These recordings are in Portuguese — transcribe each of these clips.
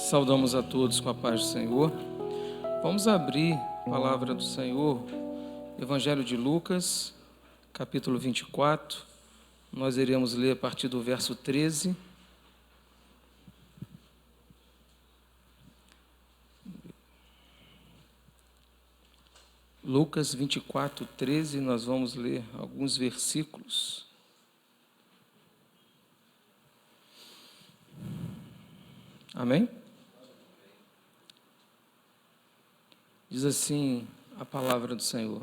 Saudamos a todos com a paz do Senhor. Vamos abrir a palavra do Senhor, Evangelho de Lucas, capítulo 24. Nós iremos ler a partir do verso 13. Lucas 24, 13, nós vamos ler alguns versículos. Amém? Diz assim a palavra do Senhor.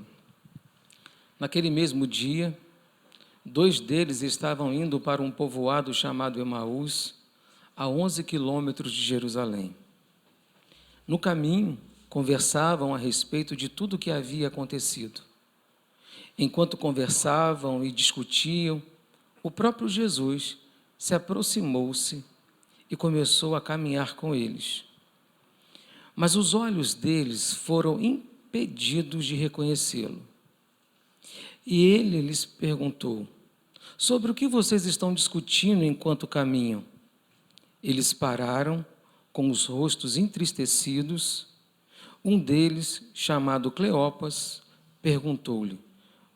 Naquele mesmo dia, 2 deles estavam indo para um povoado chamado Emaús, a 11 quilômetros de Jerusalém. No caminho, conversavam a respeito de tudo o que havia acontecido. Enquanto conversavam e discutiam, o próprio Jesus se aproximou-se e começou a caminhar com eles. Mas os olhos deles foram impedidos de reconhecê-lo. E ele lhes perguntou: sobre o que vocês estão discutindo enquanto caminham? Eles pararam, com os rostos entristecidos. Um deles, chamado Cleopas, perguntou-lhe: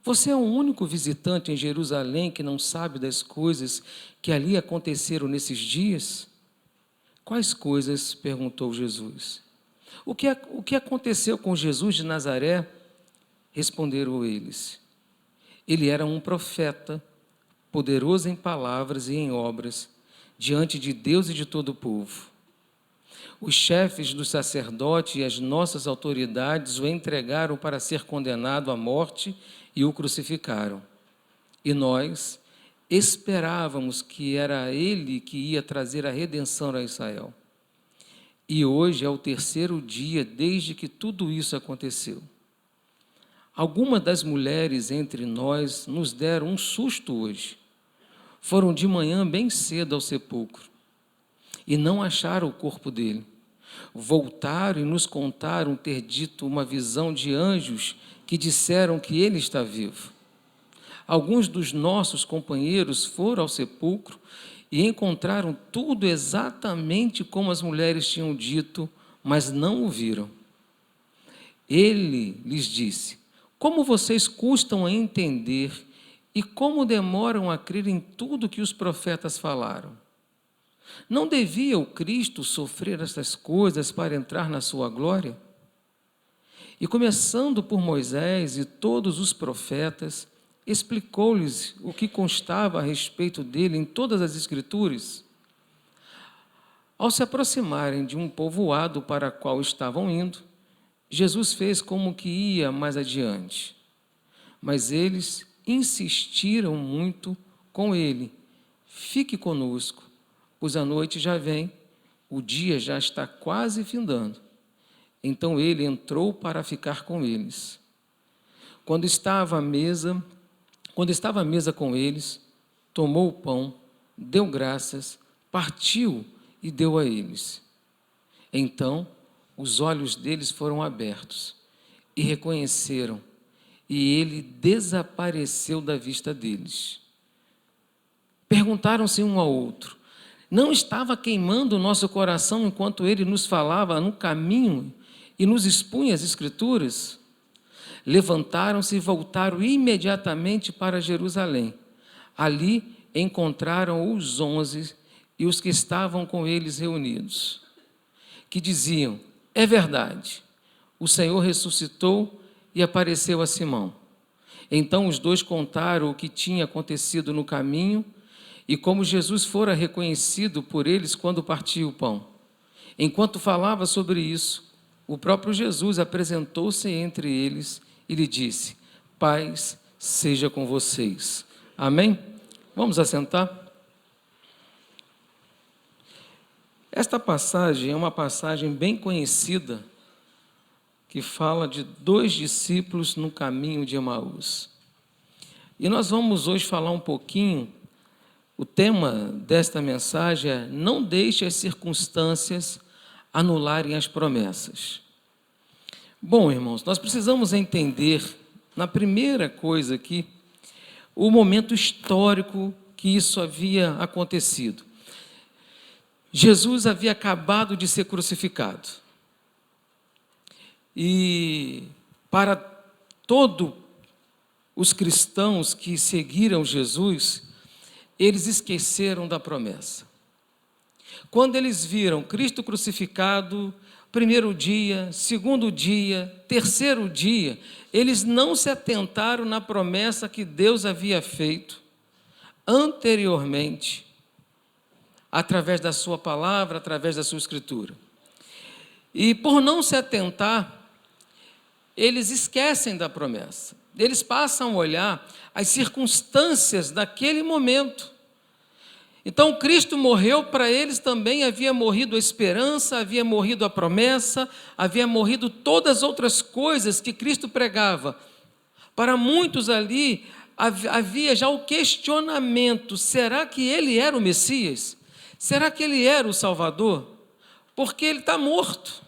você é o único visitante em Jerusalém que não sabe das coisas que ali aconteceram nesses dias? Quais coisas? Perguntou Jesus. O que aconteceu com Jesus de Nazaré? Responderam eles. Ele era um profeta, poderoso em palavras e em obras, diante de Deus e de todo o povo. Os chefes dos sacerdotes e as nossas autoridades o entregaram para ser condenado à morte e o crucificaram. E nós esperávamos que era ele que ia trazer a redenção a Israel. E hoje é o 3º dia desde que tudo isso aconteceu. Algumas das mulheres entre nós nos deram um susto hoje. Foram de manhã bem cedo ao sepulcro e não acharam o corpo dele. Voltaram e nos contaram ter dito uma visão de anjos que disseram que ele está vivo. Alguns dos nossos companheiros foram ao sepulcro e encontraram tudo exatamente como as mulheres tinham dito, mas não o viram. Ele lhes disse: como vocês custam a entender e como demoram a crer em tudo que os profetas falaram? Não devia o Cristo sofrer estas coisas para entrar na sua glória? E começando por Moisés e todos os profetas, explicou-lhes o que constava a respeito dele em todas as Escrituras. Ao se aproximarem de um povoado para o qual estavam indo, Jesus fez como que ia mais adiante. Mas eles insistiram muito com ele: fique conosco, pois a noite já vem, o dia já está quase findando. Então ele entrou para ficar com eles. Quando estava à mesa com eles, tomou o pão, deu graças, partiu e deu a eles. Então, os olhos deles foram abertos e reconheceram, e ele desapareceu da vista deles. Perguntaram-se um ao outro: não estava queimando o nosso coração enquanto ele nos falava no caminho e nos expunha as Escrituras? Levantaram-se e voltaram imediatamente para Jerusalém. Ali encontraram os 11 e os que estavam com eles reunidos, que diziam: é verdade, o Senhor ressuscitou e apareceu a Simão. Então os 2 contaram o que tinha acontecido no caminho e como Jesus fora reconhecido por eles quando partia o pão. Enquanto falava sobre isso, o próprio Jesus apresentou-se entre eles e lhe disse: paz seja com vocês. Amém? Vamos assentar? Esta passagem é uma passagem bem conhecida que fala de 2 discípulos no caminho de Emaús. E nós vamos hoje falar um pouquinho, o tema desta mensagem é: não deixe as circunstâncias anularem as promessas. Bom, irmãos, nós precisamos entender, na primeira coisa aqui, o momento histórico que isso havia acontecido. Jesus havia acabado de ser crucificado. E para todos os cristãos que seguiram Jesus, eles esqueceram da promessa. Quando eles viram Cristo crucificado, primeiro dia, segundo dia, terceiro dia, eles não se atentaram na promessa que Deus havia feito anteriormente, através da sua palavra, através da sua escritura. E por não se atentar, eles esquecem da promessa. Eles passam a olhar as circunstâncias daquele momento. Então, Cristo morreu, para eles também havia morrido a esperança, havia morrido a promessa, havia morrido todas as outras coisas que Cristo pregava. Para muitos ali, havia já o questionamento: será que ele era o Messias? Será que ele era o Salvador? Porque ele está morto.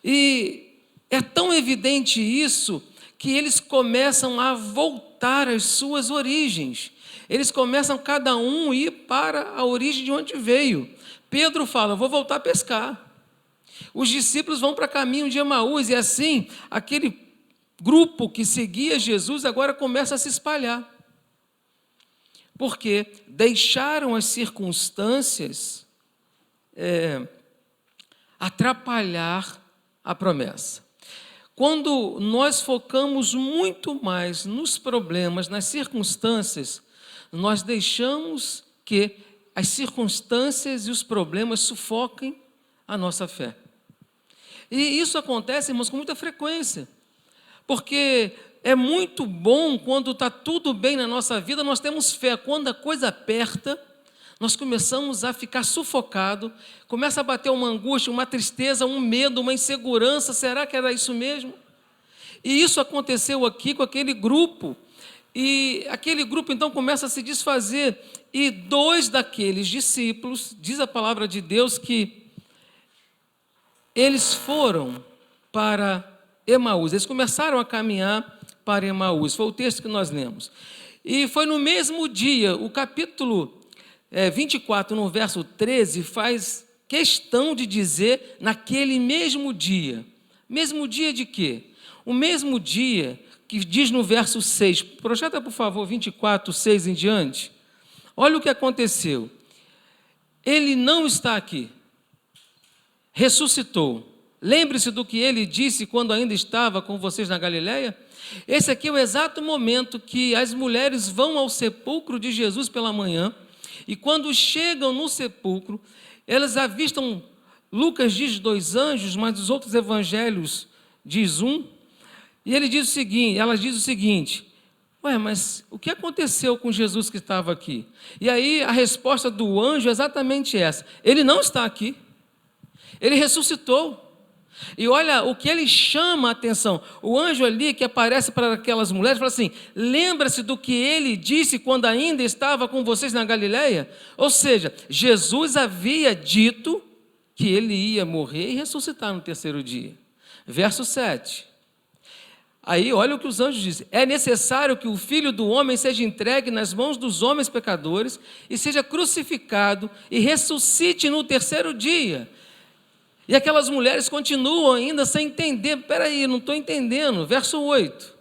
E é tão evidente isso que eles começam a voltar às suas origens. Eles começam cada um a ir para a origem de onde veio. Pedro fala: vou voltar a pescar. Os discípulos vão para caminho de Emaús, e assim, aquele grupo que seguia Jesus agora começa a se espalhar. Porque deixaram as circunstâncias atrapalhar a promessa. Quando nós focamos muito mais nos problemas, nas circunstâncias, nós deixamos que as circunstâncias e os problemas sufoquem a nossa fé. E isso acontece, irmãos, com muita frequência, porque é muito bom quando está tudo bem na nossa vida, nós temos fé. Quando a coisa aperta, nós começamos a ficar sufocado, começa a bater uma angústia, uma tristeza, um medo, uma insegurança. Será que era isso mesmo? E isso aconteceu aqui com aquele grupo. E aquele grupo então começa a se desfazer. E 2 daqueles discípulos, diz a palavra de Deus, que eles foram para Emaús. Eles começaram a caminhar para Emaús. Foi o texto que nós lemos. E foi no mesmo dia, o capítulo 24, no verso 13, faz questão de dizer naquele mesmo dia. Mesmo dia de quê? O mesmo dia que diz no verso 6, projeta por favor 24, 6 em diante. Olha o que aconteceu. Ele não está aqui. Ressuscitou. Lembre-se do que ele disse quando ainda estava com vocês na Galileia. Esse aqui é o exato momento que as mulheres vão ao sepulcro de Jesus pela manhã. E quando chegam no sepulcro, elas avistam, Lucas diz 2 anjos, mas os outros evangelhos diz 1. E ele diz o seguinte, elas dizem o seguinte: ué, mas o que aconteceu com Jesus que estava aqui? E aí a resposta do anjo é exatamente essa: ele não está aqui, ele ressuscitou. E olha o que ele chama a atenção. O anjo ali que aparece para aquelas mulheres fala assim: lembra-se do que ele disse quando ainda estava com vocês na Galileia? Ou seja, Jesus havia dito que ele ia morrer e ressuscitar no terceiro dia. Verso 7. Aí olha o que os anjos dizem: é necessário que o Filho do Homem seja entregue nas mãos dos homens pecadores e seja crucificado e ressuscite no terceiro dia. E aquelas mulheres continuam ainda sem entender. Peraí, não estou entendendo. Verso 8.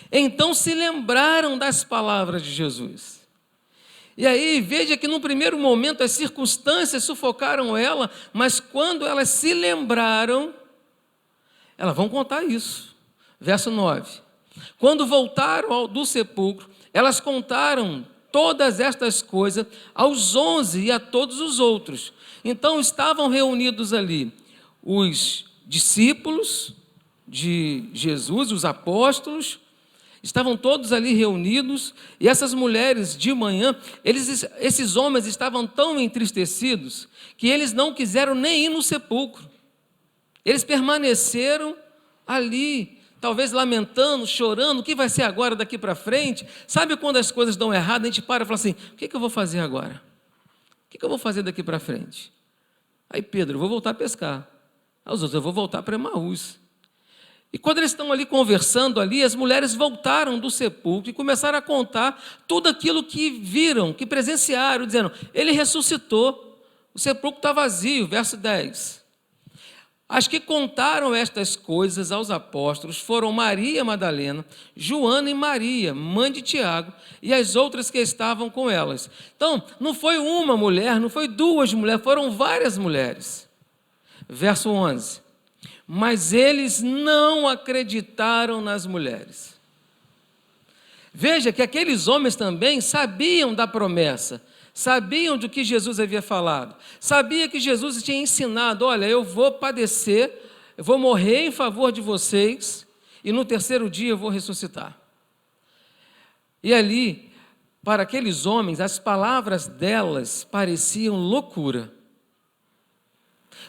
Então se lembraram das palavras de Jesus. E aí, veja que no primeiro momento as circunstâncias sufocaram ela, mas quando elas se lembraram, elas vão contar isso. Verso 9. Quando voltaram do sepulcro, elas contaram todas estas coisas aos 11 e a todos os outros. Então estavam reunidos ali os discípulos de Jesus, os apóstolos, estavam todos ali reunidos, e essas mulheres de manhã, esses homens estavam tão entristecidos que eles não quiseram nem ir no sepulcro. Eles permaneceram ali, talvez lamentando, chorando: o que vai ser agora daqui para frente? Sabe quando as coisas dão errado, a gente para e fala assim: o que eu vou fazer agora? O que eu vou fazer daqui para frente? Aí Pedro: eu vou voltar a pescar. Aí os outros: eu vou voltar para Emaús. E quando eles estão ali conversando ali, as mulheres voltaram do sepulcro e começaram a contar tudo aquilo que viram, que presenciaram, dizendo: ele ressuscitou. o sepulcro está vazio, verso 10. As que contaram estas coisas aos apóstolos foram Maria Madalena, Joana e Maria, mãe de Tiago, e as outras que estavam com elas. Então, não foi uma mulher, não foi duas mulheres, foram várias mulheres. Verso 11. Mas eles não acreditaram nas mulheres. Veja que aqueles homens também sabiam da promessa, sabiam do que Jesus havia falado, sabia que Jesus tinha ensinado, olha, eu vou padecer, eu vou morrer em favor de vocês, e no terceiro dia eu vou ressuscitar. E ali, para aqueles homens, as palavras delas pareciam loucura.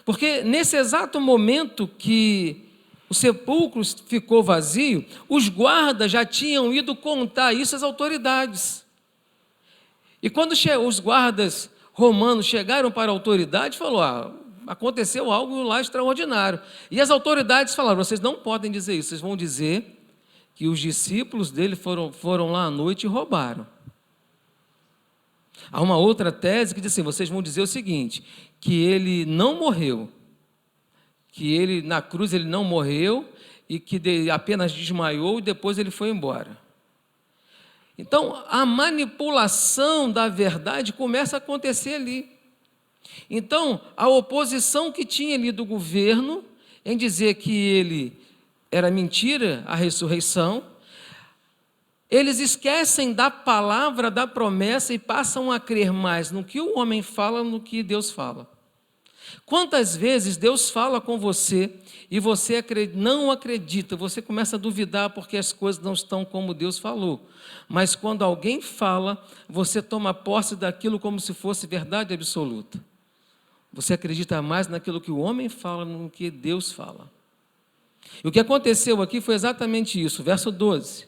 Porque nesse exato momento que o sepulcro ficou vazio, os guardas já tinham ido contar isso às autoridades. E quando os guardas romanos chegaram para a autoridade, falou, aconteceu algo lá extraordinário. E as autoridades falaram, vocês não podem dizer isso, vocês vão dizer que os discípulos dele foram lá à noite e roubaram. Há uma outra tese que diz assim, vocês vão dizer o seguinte, que ele não morreu, que ele na cruz ele não morreu e que apenas desmaiou e depois ele foi embora. Então, a manipulação da verdade começa a acontecer ali. Então, a oposição que tinha ali do governo em dizer que ele era mentira, a ressurreição, eles esquecem da palavra, da promessa e passam a crer mais no que o homem fala, no que Deus fala. Quantas vezes Deus fala com você e você não acredita, você começa a duvidar porque as coisas não estão como Deus falou. Mas quando alguém fala, você toma posse daquilo como se fosse verdade absoluta. Você acredita mais naquilo que o homem fala, no que Deus fala. E o que aconteceu aqui foi exatamente isso, verso 12.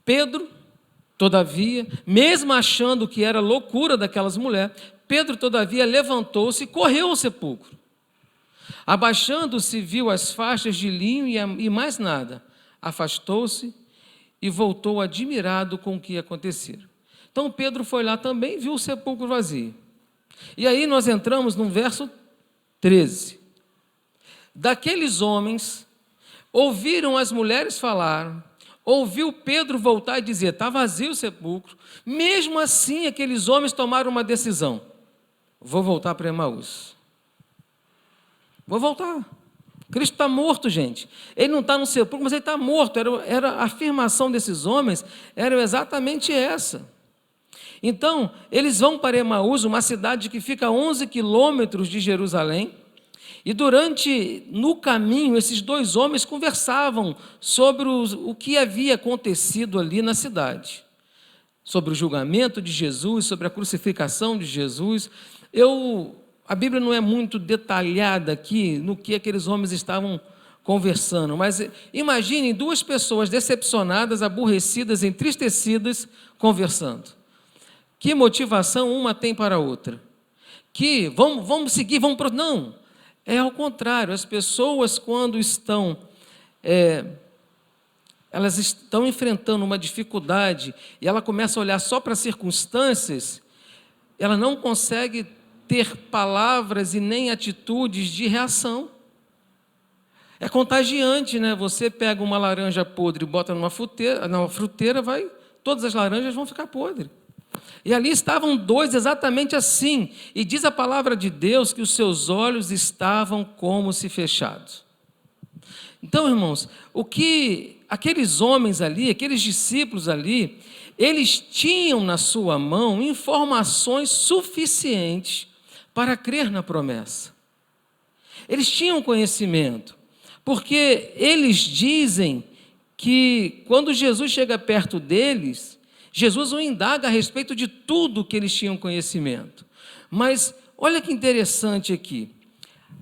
Pedro, todavia, mesmo achando que era loucura daquelas mulheres, Pedro, todavia, levantou-se e correu ao sepulcro. Abaixando-se, viu as faixas de linho e mais nada. Afastou-se e voltou admirado com o que acontecera. Então Pedro foi lá também e viu o sepulcro vazio. E aí nós entramos no verso 13. Daqueles homens, ouviram as mulheres falar, ouviu Pedro voltar e dizer, está vazio o sepulcro. Mesmo assim, aqueles homens tomaram uma decisão. Vou voltar para Emaús. Vou voltar. Cristo está morto, gente. Ele não está no sepulcro, mas ele está morto. Era a afirmação desses homens, era exatamente essa. Então, eles vão para Emaús, uma cidade que fica a 11 quilômetros de Jerusalém, e no caminho, esses dois homens conversavam sobre o que havia acontecido ali na cidade, sobre o julgamento de Jesus, sobre a crucificação de Jesus. A Bíblia não é muito detalhada aqui no que aqueles homens estavam conversando, mas imaginem duas pessoas decepcionadas, aborrecidas, entristecidas, conversando. Que motivação uma tem para a outra? Que vamos seguir, não, é ao contrário, as pessoas quando elas estão enfrentando uma dificuldade e ela começa a olhar só para as circunstâncias, ela não consegue ter palavras e nem atitudes de reação. É contagiante, né? Você pega uma laranja podre e bota numa fruteira, todas as laranjas vão ficar podres. E ali estavam dois exatamente assim. E diz a palavra de Deus que os seus olhos estavam como se fechados. Então, irmãos, o que aqueles homens ali, aqueles discípulos ali, eles tinham na sua mão informações suficientes para crer na promessa. Eles tinham conhecimento, porque eles dizem que quando Jesus chega perto deles, Jesus o indaga a respeito de tudo que eles tinham conhecimento. Mas olha que interessante aqui.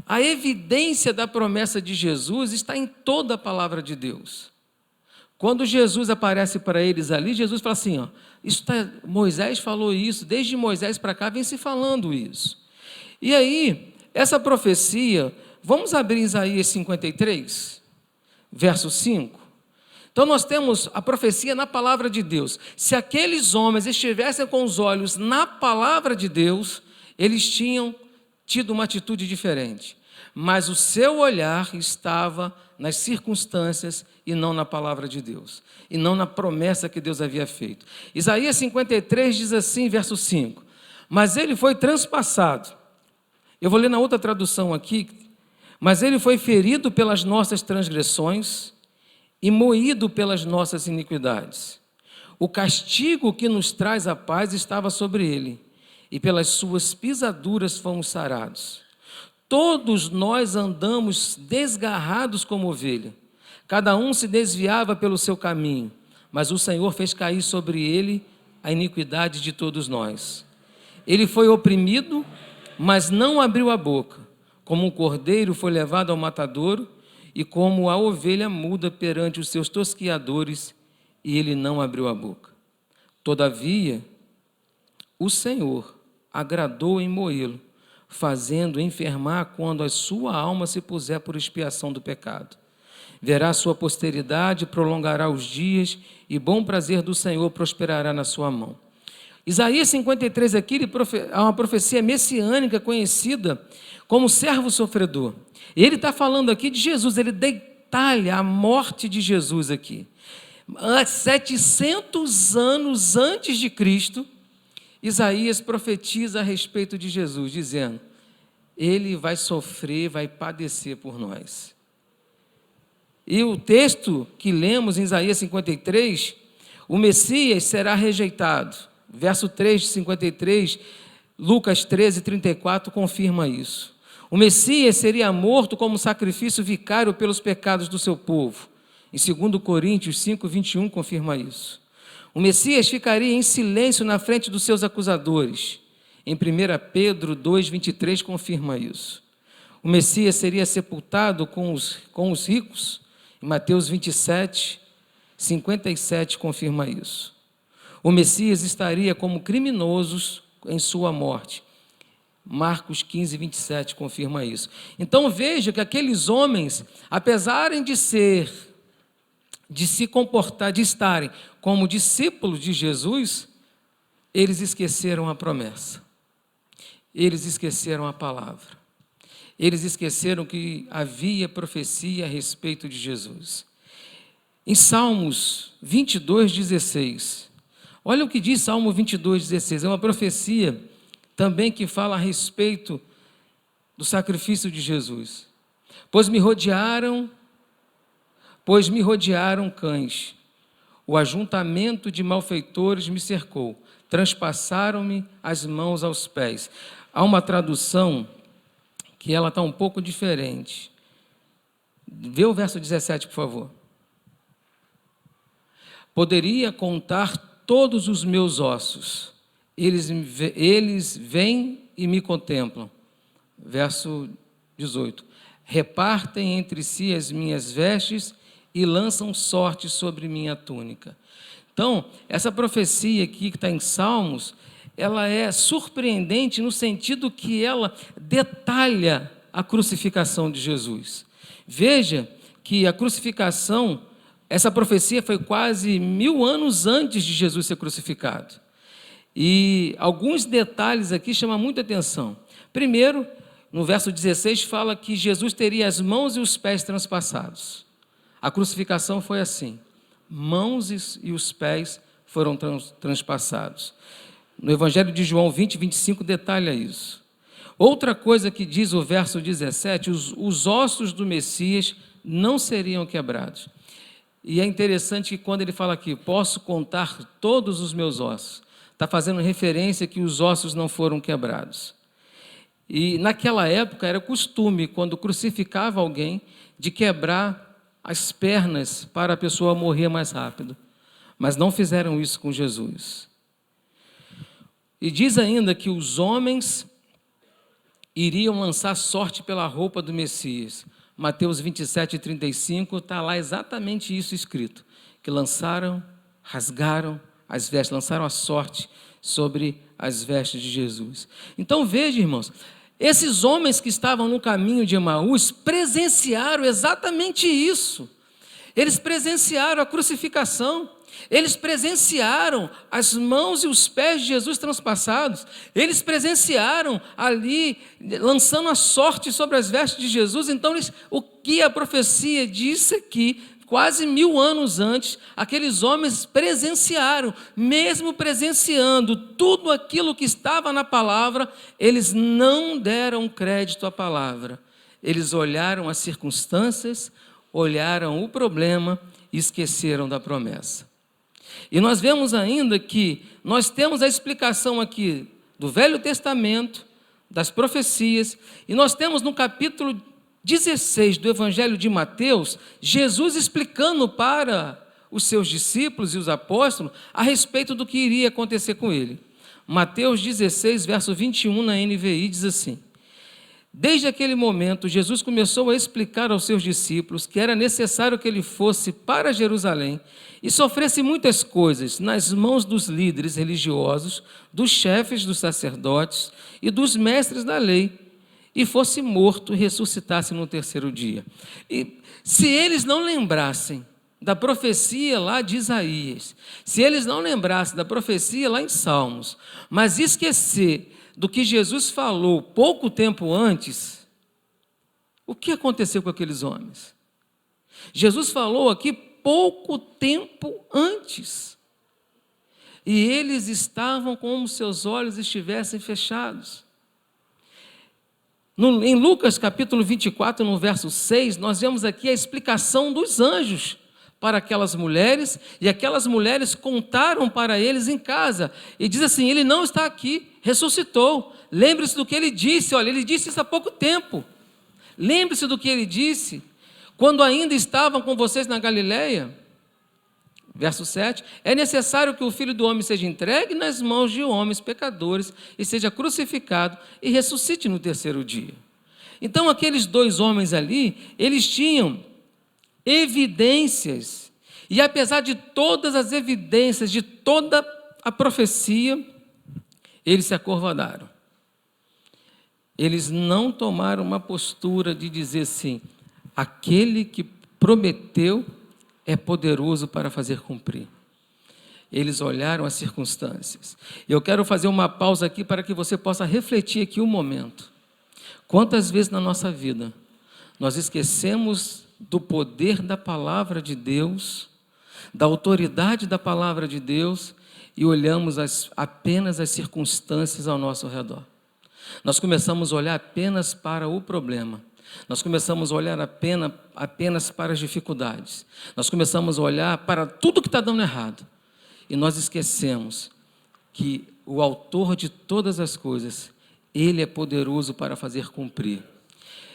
A evidência da promessa de Jesus está em toda a palavra de Deus. Quando Jesus aparece para eles ali, Jesus fala assim, Moisés falou isso, desde Moisés para cá vem se falando isso. E aí, essa profecia, vamos abrir Isaías 53, verso 5. Então nós temos a profecia na palavra de Deus. Se aqueles homens estivessem com os olhos na palavra de Deus, Eles tinham tido uma atitude diferente, mas o seu olhar estava nas circunstâncias e não na palavra de Deus, e não na promessa que Deus havia feito. Isaías 53 diz assim, verso 5, mas ele foi transpassado. Eu vou ler na outra tradução aqui, mas ele foi ferido pelas nossas transgressões e moído pelas nossas iniquidades. O castigo que nos traz a paz estava sobre ele, e pelas suas pisaduras fomos sarados. Todos nós andamos desgarrados como ovelha, cada um se desviava pelo seu caminho, mas o Senhor fez cair sobre ele a iniquidade de todos nós. Ele foi oprimido, mas não abriu a boca, como um cordeiro foi levado ao matadouro, e como a ovelha muda perante os seus tosquiadores, e ele não abriu a boca. Todavia, o Senhor agradou em moê-lo, fazendo enfermar quando a sua alma se puser por expiação do pecado. Verá sua posteridade, prolongará os dias, e bom prazer do Senhor prosperará na sua mão. Isaías 53 aqui é uma profecia messiânica conhecida como servo sofredor. Ele está falando aqui de Jesus, ele detalha a morte de Jesus aqui. 700 anos antes de Cristo, Isaías profetiza a respeito de Jesus, dizendo, ele vai sofrer, vai padecer por nós. E o texto que lemos em Isaías 53, o Messias será rejeitado. Verso 3 de 53, Lucas 13, 34 confirma isso. O Messias seria morto como sacrifício vicário pelos pecados do seu povo. Em 2 Coríntios 5, 21 confirma isso. O Messias ficaria em silêncio na frente dos seus acusadores. Em 1 Pedro 2, 23 confirma isso. O Messias seria sepultado com os ricos. Em Mateus 27, 57 confirma isso. O Messias estaria como criminosos em sua morte. Marcos 15, 27 confirma isso. Então veja que aqueles homens, apesar de se comportar, de estarem como discípulos de Jesus, eles esqueceram a promessa. Eles esqueceram a palavra. Eles esqueceram que havia profecia a respeito de Jesus. Em Salmos 22, 16, olha o que diz Salmo 22, 16, é uma profecia também que fala a respeito do sacrifício de Jesus. Pois me rodearam cães, o ajuntamento de malfeitores me cercou, transpassaram-me as mãos aos pés. Há uma tradução que ela está um pouco diferente. Vê o verso 17, por favor. Poderia contar todos os meus ossos, eles vêm e me contemplam. Verso 18. Repartem entre si as minhas vestes e lançam sorte sobre minha túnica. Então, essa profecia aqui que está em Salmos, ela é surpreendente no sentido que ela detalha a crucificação de Jesus. Veja que a crucificação, essa profecia foi quase 1000 anos antes de Jesus ser crucificado. E alguns detalhes aqui chamam muita atenção. Primeiro, no verso 16, fala que Jesus teria as mãos e os pés transpassados. A crucificação foi assim. Mãos e os pés foram transpassados. No Evangelho de João 20, 25 detalha isso. Outra coisa que diz o verso 17, os ossos do Messias não seriam quebrados. E é interessante que quando ele fala aqui, posso contar todos os meus ossos, está fazendo referência que os ossos não foram quebrados. E naquela época era costume, quando crucificava alguém, de quebrar as pernas para a pessoa morrer mais rápido. Mas não fizeram isso com Jesus. E diz ainda que os homens iriam lançar sorte pela roupa do Messias. Mateus 27, 35, está lá exatamente isso escrito. Que rasgaram as vestes, lançaram a sorte sobre as vestes de Jesus. Então veja, irmãos, esses homens que estavam no caminho de Emaús presenciaram exatamente isso. Eles presenciaram a crucificação. Eles presenciaram as mãos e os pés de Jesus transpassados. Eles presenciaram ali, lançando a sorte sobre as vestes de Jesus. Então, o que a profecia disse aqui, quase 1000 anos antes, aqueles homens presenciaram, mesmo presenciando tudo aquilo que estava na palavra, eles não deram crédito à palavra. Eles olharam as circunstâncias, olharam o problema e esqueceram da promessa. E nós vemos ainda que nós temos a explicação aqui do Velho Testamento, das profecias, e nós temos no capítulo 16 do Evangelho de Mateus, Jesus explicando para os seus discípulos e os apóstolos a respeito do que iria acontecer com ele. Mateus 16, verso 21 na NVI diz assim: desde aquele momento, Jesus começou a explicar aos seus discípulos que era necessário que ele fosse para Jerusalém e sofresse muitas coisas nas mãos dos líderes religiosos, dos chefes dos sacerdotes e dos mestres da lei, e fosse morto e ressuscitasse no terceiro dia. E se eles não lembrassem da profecia lá de Isaías, se eles não lembrassem da profecia lá em Salmos, mas esquecer do que Jesus falou pouco tempo antes, o que aconteceu com aqueles homens? Jesus falou aqui pouco tempo antes, e eles estavam como se seus olhos estivessem fechados. Em Lucas capítulo 24, no verso 6, nós vemos aqui a explicação dos anjos para aquelas mulheres, e aquelas mulheres contaram para eles em casa, e diz assim: ele não está aqui, ressuscitou. Lembre-se do que ele disse, olha, ele disse isso há pouco tempo. Lembre-se do que ele disse, quando ainda estavam com vocês na Galileia. Verso 7, é necessário que o Filho do Homem seja entregue nas mãos de homens pecadores e seja crucificado e ressuscite no terceiro dia. Então, aqueles dois homens ali, eles tinham evidências, e apesar de todas as evidências, de toda a profecia, eles se acovardaram. Eles não tomaram uma postura de dizer assim: aquele que prometeu é poderoso para fazer cumprir. Eles olharam as circunstâncias. Eu quero fazer uma pausa aqui para que você possa refletir aqui um momento. Quantas vezes na nossa vida nós esquecemos do poder da palavra de Deus, da autoridade da palavra de Deus, e olhamos apenas as circunstâncias ao nosso redor. Nós começamos a olhar apenas para o problema. Nós começamos a olhar apenas para as dificuldades. Nós começamos a olhar para tudo que está dando errado. E nós esquecemos que o autor de todas as coisas, ele é poderoso para fazer cumprir.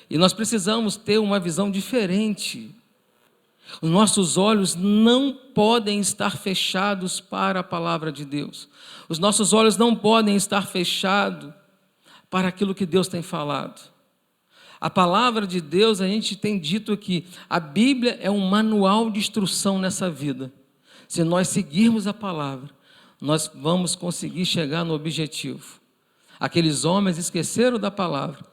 E nós precisamos ter uma visão diferente. Os nossos olhos não podem estar fechados para a palavra de Deus. Os nossos olhos não podem estar fechados para aquilo que Deus tem falado. A palavra de Deus, a gente tem dito aqui, a Bíblia é um manual de instrução nessa vida. Se nós seguirmos a palavra, nós vamos conseguir chegar no objetivo. Aqueles homens esqueceram da palavra,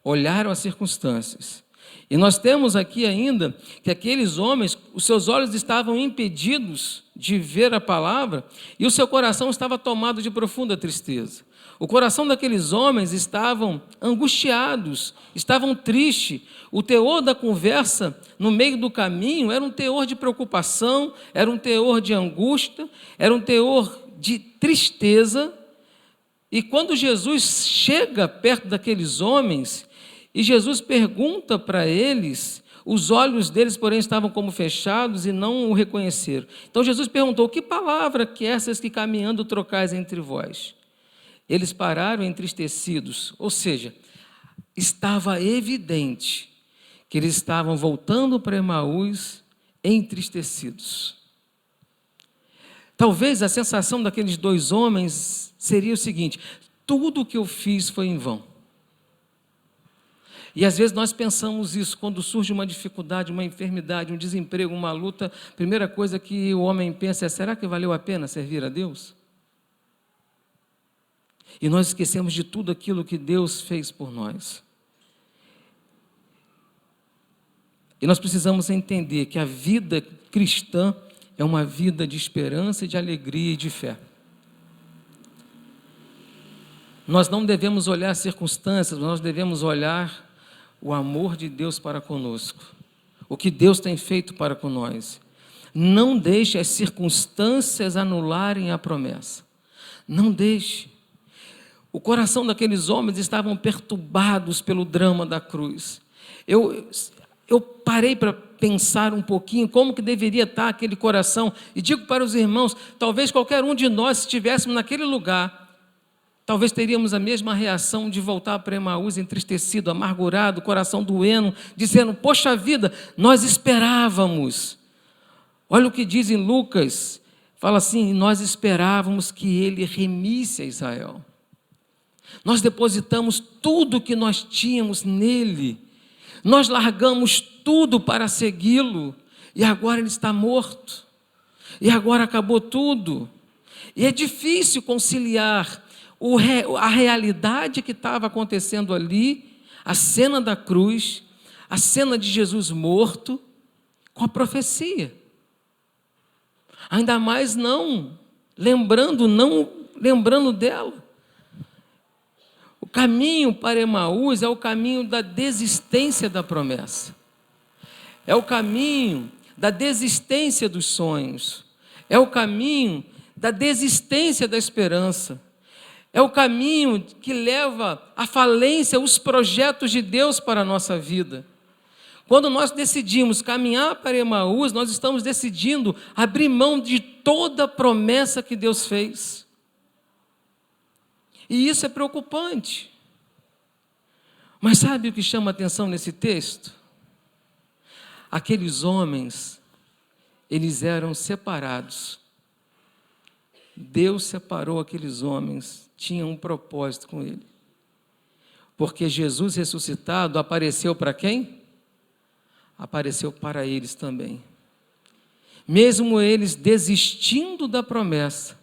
olharam as circunstâncias. E nós temos aqui ainda que aqueles homens, os seus olhos estavam impedidos de ver a palavra e o seu coração estava tomado de profunda tristeza. O coração daqueles homens estavam angustiados, estavam tristes. O teor da conversa no meio do caminho era um teor de preocupação, era um teor de angústia, era um teor de tristeza. E quando Jesus chega perto daqueles homens, e Jesus pergunta para eles, os olhos deles, porém, estavam como fechados e não o reconheceram. Então Jesus perguntou: que palavra que essas que caminhando trocais entre vós? Eles pararam entristecidos, ou seja, estava evidente que eles estavam voltando para Emaús entristecidos. Talvez a sensação daqueles dois homens seria o seguinte: tudo o que eu fiz foi em vão. E às vezes nós pensamos isso, quando surge uma dificuldade, uma enfermidade, um desemprego, uma luta, a primeira coisa que o homem pensa é: será que valeu a pena servir a Deus? E nós esquecemos de tudo aquilo que Deus fez por nós. E nós precisamos entender que a vida cristã é uma vida de esperança, de alegria e de fé. Nós não devemos olhar as circunstâncias, nós devemos olhar o amor de Deus para conosco, o que Deus tem feito para com nós. Não deixe as circunstâncias anularem a promessa. Não deixe. O coração daqueles homens estavam perturbados pelo drama da cruz. Eu parei para pensar um pouquinho como que deveria estar aquele coração, e digo para os irmãos, talvez qualquer um de nós, se estivéssemos naquele lugar, talvez teríamos a mesma reação de voltar para Emaús entristecido, amargurado, coração doendo, dizendo, poxa vida, nós esperávamos. Olha o que diz em Lucas, fala assim, nós esperávamos que ele remisse a Israel. Nós depositamos tudo que nós tínhamos nele, nós largamos tudo para segui-lo, e agora ele está morto, e agora acabou tudo. E é difícil conciliar a realidade que estava acontecendo ali, a cena da cruz, a cena de Jesus morto, com a profecia. Ainda mais não lembrando dela. O caminho para Emaús é o caminho da desistência da promessa. É o caminho da desistência dos sonhos. É o caminho da desistência da esperança. É o caminho que leva à falência os projetos de Deus para a nossa vida. Quando nós decidimos caminhar para Emaús, nós estamos decidindo abrir mão de toda a promessa que Deus fez. E isso é preocupante. Mas sabe o que chama a atenção nesse texto? Aqueles homens, eles eram separados. Deus separou aqueles homens, tinha um propósito com ele. Porque Jesus ressuscitado apareceu para quem? Apareceu para eles também. Mesmo eles desistindo da promessa,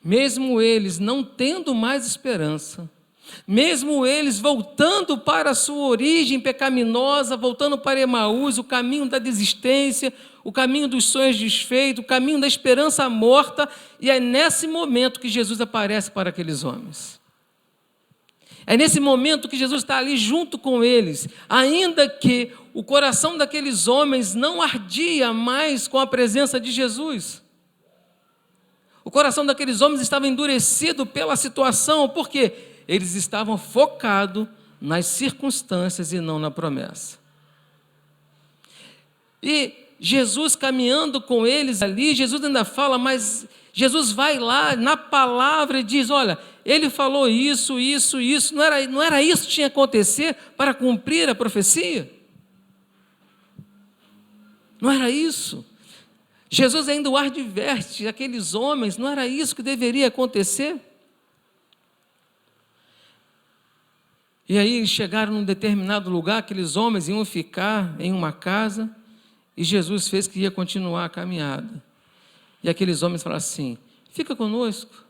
mesmo eles não tendo mais esperança, mesmo eles voltando para a sua origem pecaminosa, voltando para Emaús, o caminho da desistência, o caminho dos sonhos desfeitos, o caminho da esperança morta, e é nesse momento que Jesus aparece para aqueles homens. É nesse momento que Jesus está ali junto com eles, ainda que o coração daqueles homens não ardia mais com a presença de Jesus. O coração daqueles homens estava endurecido pela situação, porque eles estavam focados nas circunstâncias e não na promessa. E Jesus caminhando com eles ali, Jesus ainda fala, mas Jesus vai lá na palavra e diz, olha, ele falou isso, não era isso que tinha que acontecer para cumprir a profecia? Não era isso? Jesus ainda o adverte aqueles homens, não era isso que deveria acontecer? E aí eles chegaram num determinado lugar, aqueles homens iam ficar em uma casa, e Jesus fez que ia continuar a caminhada. E aqueles homens falaram assim, fica conosco,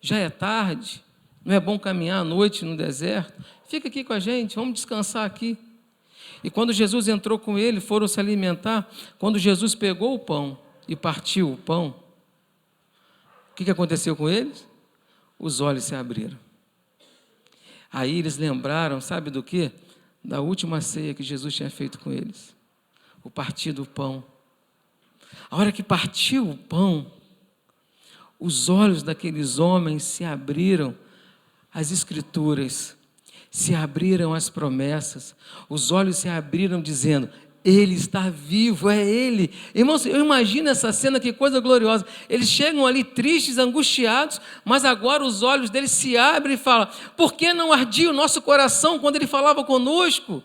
já é tarde, não é bom caminhar à noite no deserto, fica aqui com a gente, vamos descansar aqui. E quando Jesus entrou com ele, foram se alimentar, quando Jesus pegou o pão e partiu o pão, o que aconteceu com eles? Os olhos se abriram. Aí eles lembraram, sabe do quê? Da última ceia que Jesus tinha feito com eles. O partir do pão. A hora que partiu o pão, os olhos daqueles homens se abriram às Escrituras, se abriram às promessas, os olhos se abriram dizendo, ele está vivo, é ele. Irmãos, eu imagino essa cena, que coisa gloriosa. Eles chegam ali tristes, angustiados, mas agora os olhos deles se abrem e falam, por que não ardia o nosso coração quando ele falava conosco?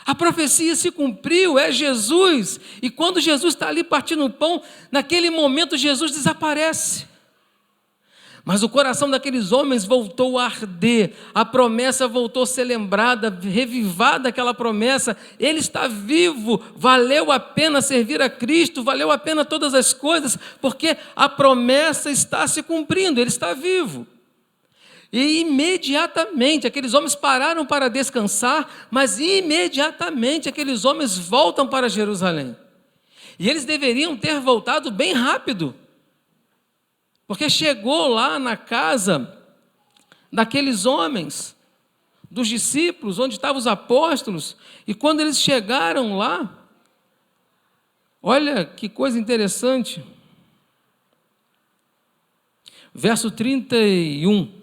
A profecia se cumpriu, é Jesus. E quando Jesus está ali partindo o pão, naquele momento Jesus desaparece. Mas o coração daqueles homens voltou a arder, a promessa voltou a ser lembrada, revivada aquela promessa, ele está vivo, valeu a pena servir a Cristo, valeu a pena todas as coisas, porque a promessa está se cumprindo, ele está vivo. E imediatamente aqueles homens pararam para descansar, mas imediatamente aqueles homens voltam para Jerusalém. E eles deveriam ter voltado bem rápido, porque chegou lá na casa daqueles homens, dos discípulos, onde estavam os apóstolos, e quando eles chegaram lá, olha que coisa interessante, verso 31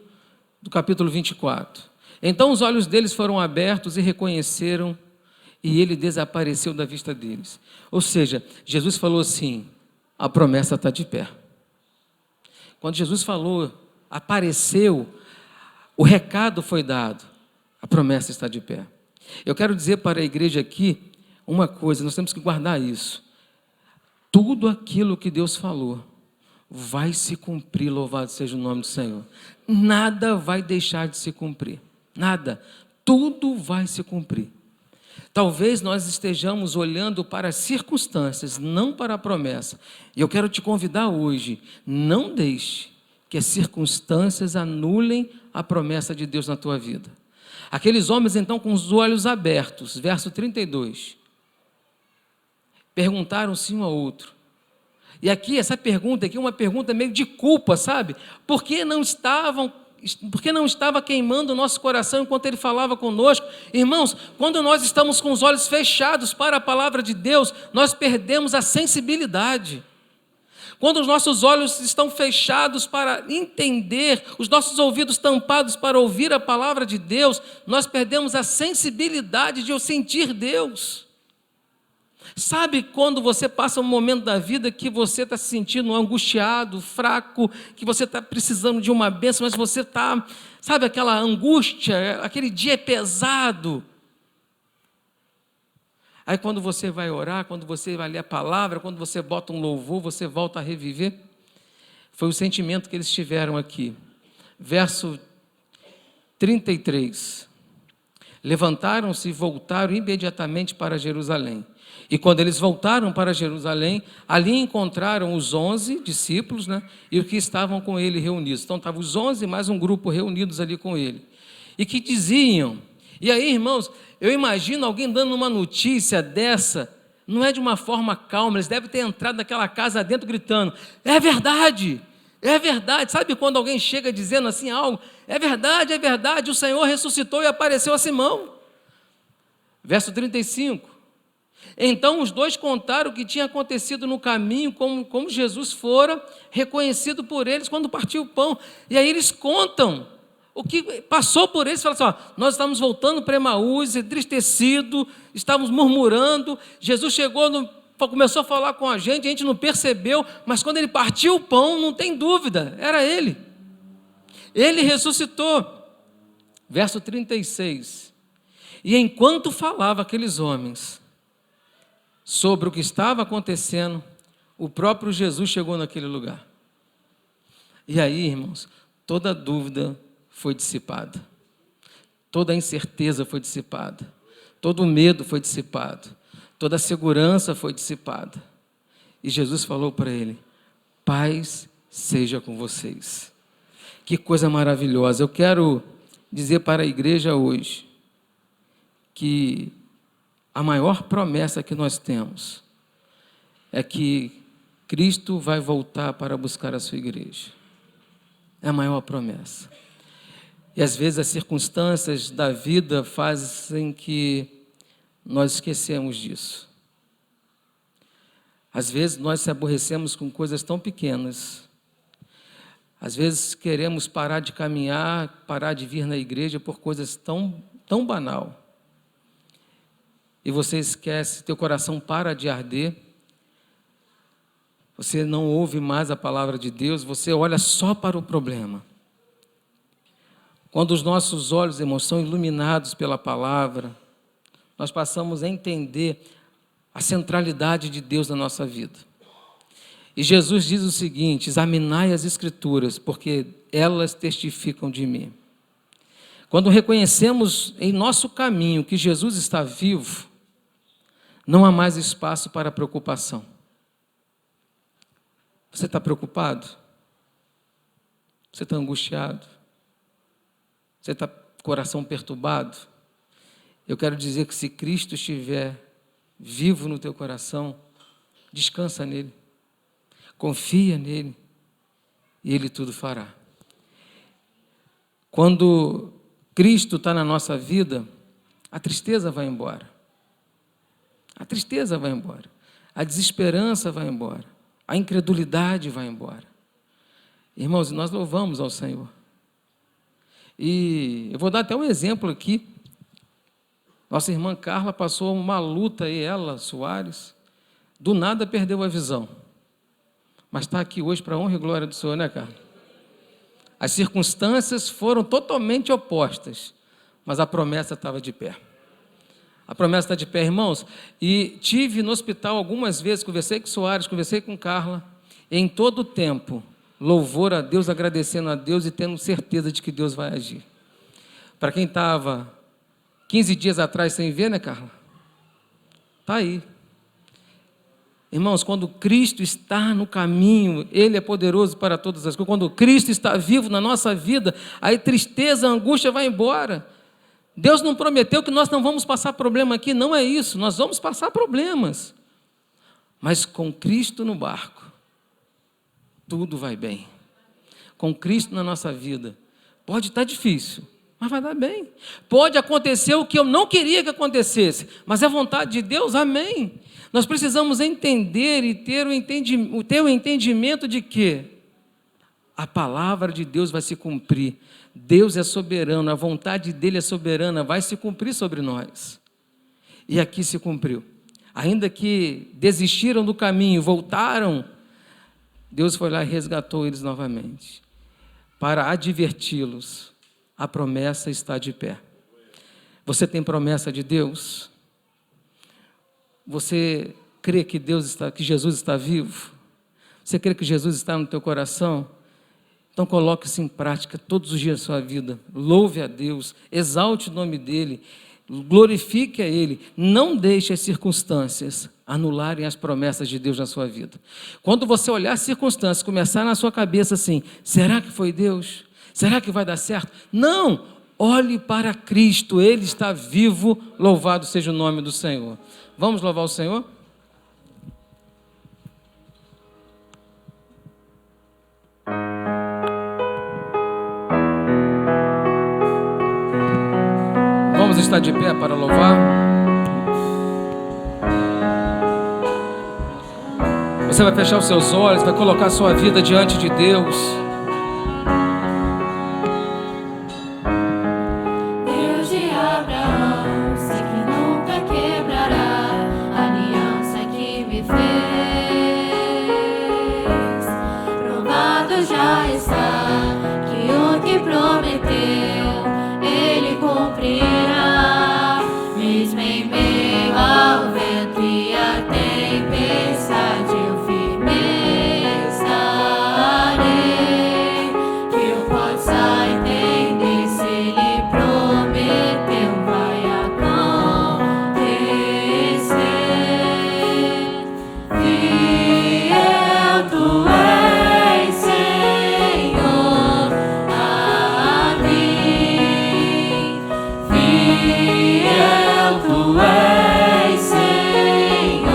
do capítulo 24. Então os olhos deles foram abertos e reconheceram, e ele desapareceu da vista deles. Ou seja, Jesus falou assim: a promessa está de pé. Quando Jesus falou, apareceu, o recado foi dado, a promessa está de pé. Eu quero dizer para a igreja aqui uma coisa, nós temos que guardar isso. Tudo aquilo que Deus falou vai se cumprir, louvado seja o nome do Senhor. Nada vai deixar de se cumprir, nada, tudo vai se cumprir. Talvez nós estejamos olhando para as circunstâncias, não para a promessa. E eu quero te convidar hoje, não deixe que as circunstâncias anulem a promessa de Deus na tua vida. Aqueles homens então com os olhos abertos, verso 32, perguntaram-se um ao outro. E aqui, essa pergunta aqui é uma pergunta meio de culpa, sabe? Por que não estava queimando o nosso coração enquanto ele falava conosco? Irmãos, quando nós estamos com os olhos fechados para a palavra de Deus, nós perdemos a sensibilidade. Quando os nossos olhos estão fechados para entender, os nossos ouvidos tampados para ouvir a palavra de Deus, nós perdemos a sensibilidade de sentir Deus. Sabe quando você passa um momento da vida que você está se sentindo angustiado, fraco, que você está precisando de uma bênção, mas você está, sabe, aquela angústia, aquele dia é pesado. Aí quando você vai orar, quando você vai ler a palavra, quando você bota um louvor, você volta a reviver. Foi o sentimento que eles tiveram aqui. Verso 33. Levantaram-se e voltaram imediatamente para Jerusalém. E quando eles voltaram para Jerusalém, ali encontraram os 11 discípulos, né, e os que estavam com ele reunidos. Então estavam os 11 mais um grupo reunidos ali com ele. E que diziam, e aí, irmãos, eu imagino alguém dando uma notícia dessa, não é de uma forma calma, eles devem ter entrado naquela casa dentro gritando, é verdade, sabe quando alguém chega dizendo assim algo, é verdade, o Senhor ressuscitou e apareceu a Simão. Verso 35, então os dois contaram o que tinha acontecido no caminho, como Jesus fora reconhecido por eles quando partiu o pão, e aí eles contam o que passou por eles, fala assim, nós estávamos voltando para Emaús, entristecido, estávamos murmurando, Jesus chegou, começou a falar com a gente não percebeu, mas quando ele partiu o pão, não tem dúvida, era ele ressuscitou. Verso 36, e enquanto falava aqueles homens sobre o que estava acontecendo, o próprio Jesus chegou naquele lugar, e aí, irmãos, toda dúvida foi dissipada, toda a incerteza foi dissipada, todo o medo foi dissipado, toda a segurança foi dissipada. E Jesus falou para ele, paz seja com vocês. Que coisa maravilhosa. Eu quero dizer para a igreja hoje que a maior promessa que nós temos é que Cristo vai voltar para buscar a sua igreja. É a maior promessa. E às vezes as circunstâncias da vida fazem que nós esquecemos disso. Às vezes nós se aborrecemos com coisas tão pequenas. Às vezes queremos parar de caminhar, parar de vir na igreja por coisas tão banal. E você esquece, teu coração para de arder. Você não ouve mais a palavra de Deus, você olha só para o problema. Quando os nossos olhos, irmãos, são iluminados pela palavra, nós passamos a entender a centralidade de Deus na nossa vida. E Jesus diz o seguinte, examinai as Escrituras, porque elas testificam de mim. Quando reconhecemos em nosso caminho que Jesus está vivo, não há mais espaço para preocupação. Você está preocupado? Você está angustiado? Você está com o coração perturbado? Eu quero dizer que se Cristo estiver vivo no teu coração, descansa nele, confia nele e ele tudo fará. Quando Cristo está na nossa vida, a tristeza vai embora. A tristeza vai embora. A desesperança vai embora. A incredulidade vai embora. Irmãos, nós louvamos ao Senhor. E eu vou dar até um exemplo aqui. Nossa irmã Carla passou uma luta aí, ela, Soares, do nada perdeu a visão. Mas está aqui hoje para a honra e glória do Senhor, né, Carla? As circunstâncias foram totalmente opostas, mas a promessa estava de pé. A promessa está de pé, irmãos. E tive no hospital algumas vezes, conversei com Soares, conversei com Carla, em todo o tempo, louvor a Deus, agradecendo a Deus e tendo certeza de que Deus vai agir. Para quem estava 15 dias atrás sem ver, né, Carla? Está aí. Irmãos, quando Cristo está no caminho, Ele é poderoso para todas as coisas. Quando Cristo está vivo na nossa vida, a tristeza, a angústia vai embora. Deus não prometeu que nós não vamos passar problema aqui, não é isso. Nós vamos passar problemas. Mas com Cristo no barco, tudo vai bem. Com Cristo na nossa vida, pode estar difícil, mas vai dar bem. Pode acontecer o que eu não queria que acontecesse, mas é vontade de Deus, amém. Nós precisamos entender e ter o entendimento de que a palavra de Deus vai se cumprir. Deus é soberano, a vontade dele é soberana, vai se cumprir sobre nós. E aqui se cumpriu. Ainda que desistiram do caminho, voltaram, Deus foi lá e resgatou eles novamente. Para adverti-los, a promessa está de pé. Você tem promessa de Deus? Você crê que Jesus está vivo? Você crê que Jesus está no teu coração? Então coloque isso em prática todos os dias da sua vida. Louve a Deus, exalte o nome dEle, glorifique a Ele. Não deixe as circunstâncias anularem as promessas de Deus na sua vida. Quando você olhar as circunstâncias, começar na sua cabeça assim, será que foi Deus? Será que vai dar certo? Não! Olhe para Cristo, Ele está vivo, louvado seja o nome do Senhor. Vamos louvar o Senhor? Vamos estar de pé para louvar? Você vai fechar os seus olhos, vai colocar a sua vida diante de Deus. Deus de Abraão, sei que nunca quebrará a aliança que me fez. Provado já está que o que prometeu, Ele cumprirá. Mesmo em meio ao vento e à tempestade, eu firme estarei. Que eu possa entender, se Ele prometeu, vai acontecer. Fiel tu és, Senhor, a mim. Fiel tu és, Senhor,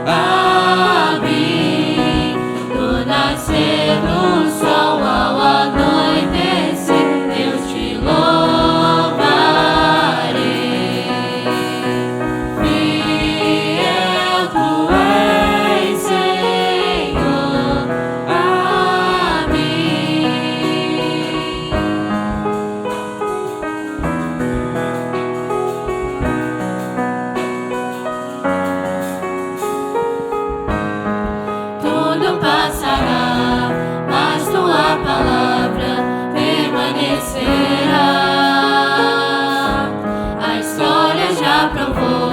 a mim. Do nascer do sol ao anoitecer, eu te louvarei. Fiel tu és, Senhor, a mim. Tudo passará, mas tua palavra permanecerá. A história já provou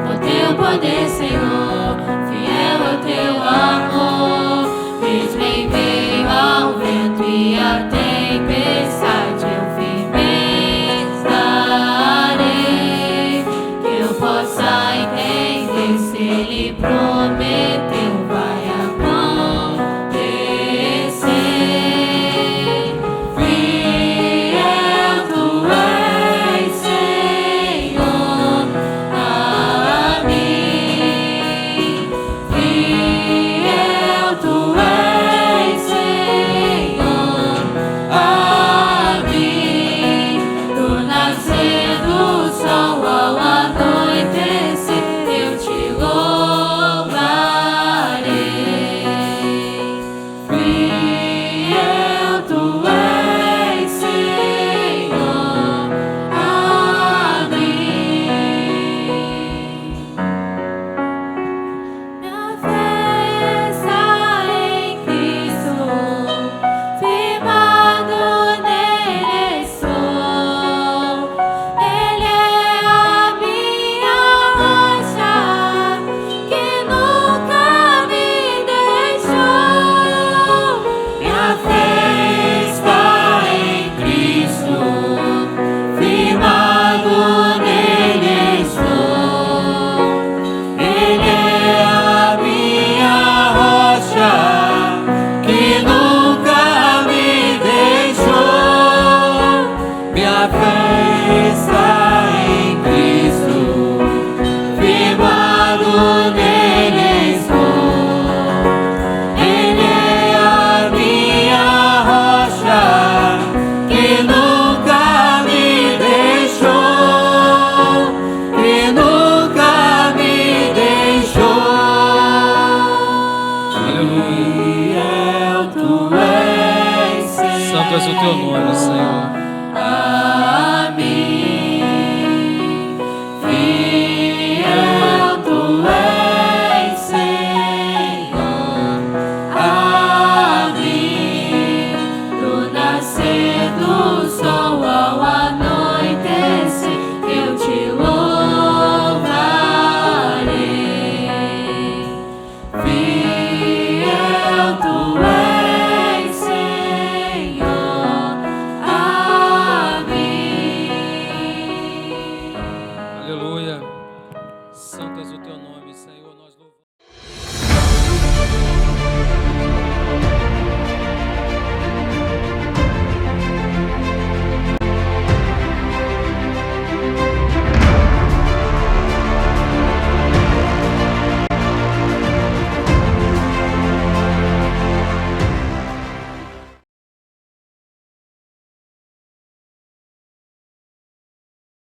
o teu poder, Senhor. Fiel é o teu amor. Mesmo em meio ao vento e à tempestade, eu firme estarei. Que eu possa entender, se Ele prometeu, vai acontecer. Fiel és o teu nome, Senhor. A mim, fiel tu és, Senhor. A mim, do nascer do sol ao anoitecer, eu te louvarei. Fiel tu és, Senhor, a mim. Aleluia. Santo és o teu nome, Senhor.